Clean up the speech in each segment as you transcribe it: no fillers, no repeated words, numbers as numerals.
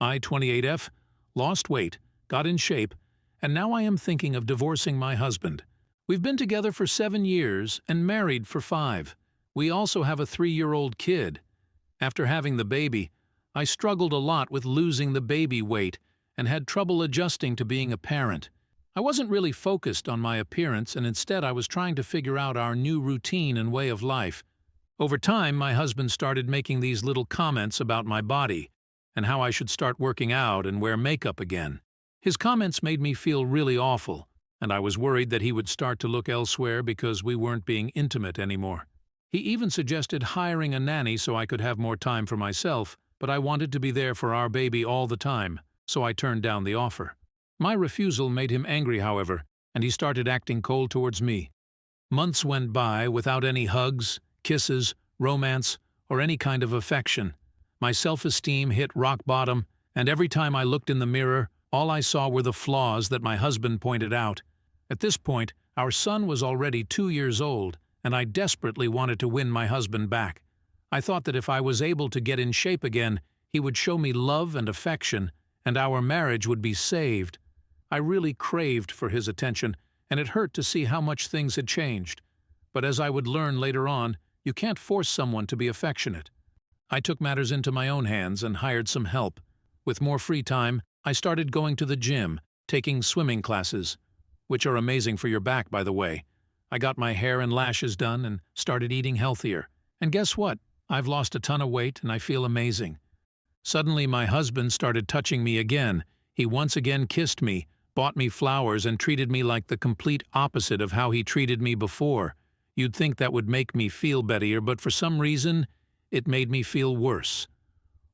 I, 28F, lost weight, got in shape, and now I am thinking of divorcing my husband. We've been together for 7 years and married for 5. We also have a 3-year-old kid. After having the baby, I struggled a lot with losing the baby weight and had trouble adjusting to being a parent. I wasn't really focused on my appearance, and instead I was trying to figure out our new routine and way of life. Over time, my husband started making these little comments about my body and how I should start working out and wear makeup again. His comments made me feel really awful, and I was worried that he would start to look elsewhere because we weren't being intimate anymore. He even suggested hiring a nanny so I could have more time for myself, but I wanted to be there for our baby all the time, so I turned down the offer. My refusal made him angry, however, and he started acting cold towards me. Months went by without any hugs, kisses, romance, or any kind of affection. My self-esteem hit rock bottom, and every time I looked in the mirror, all I saw were the flaws that my husband pointed out. At this point, our son was already 2 years old, and I desperately wanted to win my husband back. I thought that if I was able to get in shape again, he would show me love and affection, and our marriage would be saved. I really craved for his attention, and it hurt to see how much things had changed. But as I would learn later on, you can't force someone to be affectionate. I took matters into my own hands and hired some help. With more free time, I started going to the gym, taking swimming classes, which are amazing for your back, by the way. I got my hair and lashes done and started eating healthier. And guess what? I've lost a ton of weight and I feel amazing. Suddenly, my husband started touching me again. He once again kissed me, bought me flowers, and treated me like the complete opposite of how he treated me before. You'd think that would make me feel better, but for some reason, it made me feel worse.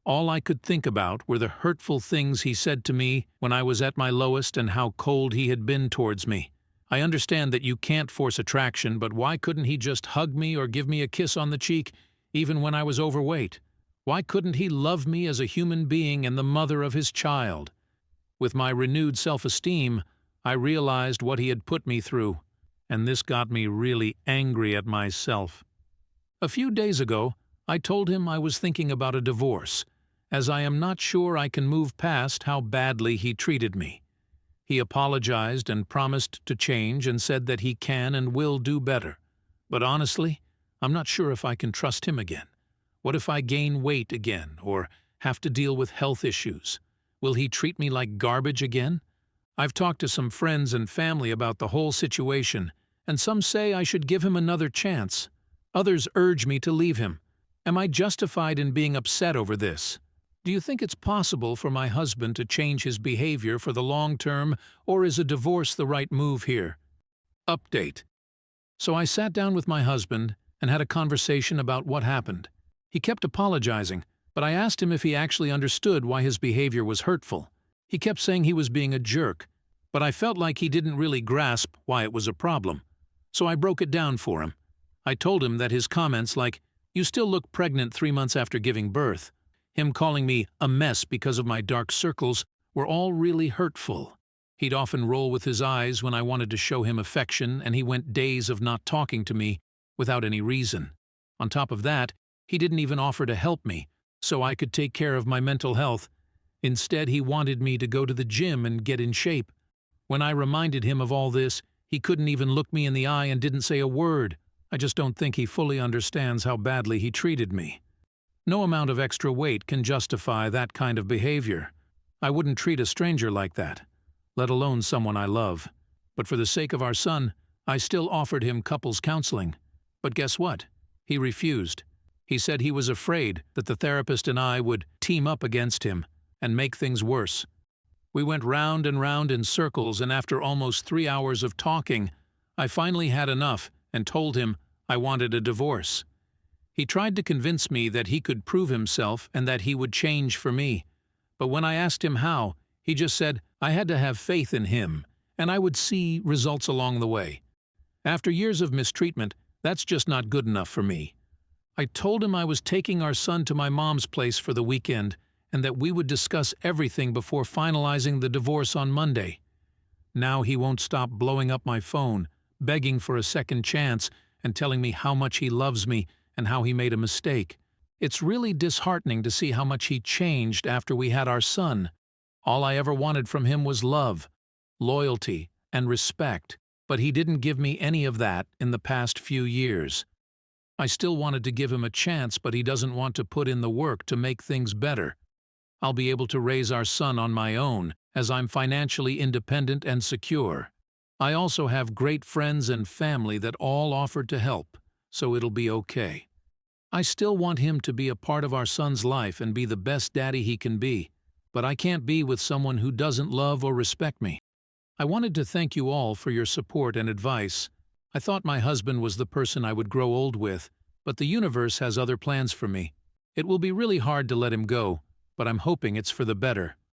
All I could think about were the hurtful things he said to me when I was at my lowest and how cold he had been towards me. I understand that you can't force attraction, but why couldn't he just hug me or give me a kiss on the cheek, even when I was overweight? Why couldn't he love me as a human being and the mother of his child? With my renewed self-esteem, I realized what he had put me through, and this got me really angry at myself. A few days ago, I told him I was thinking about a divorce, as I am not sure I can move past how badly he treated me. He apologized and promised to change and said that he can and will do better. But honestly, I'm not sure if I can trust him again. What if I gain weight again or have to deal with health issues? Will he treat me like garbage again? I've talked to some friends and family about the whole situation, and some say I should give him another chance. Others urge me to leave him. Am I justified in being upset over this? Do you think it's possible for my husband to change his behavior for the long term, or is a divorce the right move here? Update. So I sat down with my husband and had a conversation about what happened. He kept apologizing, but I asked him if he actually understood why his behavior was hurtful. He kept saying he was being a jerk, but I felt like he didn't really grasp why it was a problem. So I broke it down for him. I told him that his comments like, "You still look pregnant 3 months after giving birth," him calling me a mess because of my dark circles, were all really hurtful. He'd often roll with his eyes when I wanted to show him affection, and he went days of not talking to me without any reason. On top of that, he didn't even offer to help me, so I could take care of my mental health. Instead, he wanted me to go to the gym and get in shape. When I reminded him of all this, he couldn't even look me in the eye and didn't say a word. I just don't think he fully understands how badly he treated me. No amount of extra weight can justify that kind of behavior. I wouldn't treat a stranger like that, let alone someone I love. But for the sake of our son, I still offered him couples counseling. But guess what? He refused. He said he was afraid that the therapist and I would team up against him and make things worse. We went round and round in circles, and after almost 3 hours of talking, I finally had enough and told him I wanted a divorce. He tried to convince me that he could prove himself and that he would change for me. But when I asked him how, he just said I had to have faith in him, and I would see results along the way. After years of mistreatment, that's just not good enough for me. I told him I was taking our son to my mom's place for the weekend and that we would discuss everything before finalizing the divorce on Monday. Now he won't stop blowing up my phone, begging for a second chance and telling me how much he loves me and how he made a mistake. It's really disheartening to see how much he changed after we had our son. All I ever wanted from him was love, loyalty, and respect, but he didn't give me any of that in the past few years. I still wanted to give him a chance, but he doesn't want to put in the work to make things better. I'll be able to raise our son on my own, as I'm financially independent and secure. I also have great friends and family that all offered to help, so it'll be okay. I still want him to be a part of our son's life and be the best daddy he can be, but I can't be with someone who doesn't love or respect me. I wanted to thank you all for your support and advice. I thought my husband was the person I would grow old with, but the universe has other plans for me. It will be really hard to let him go, but I'm hoping it's for the better.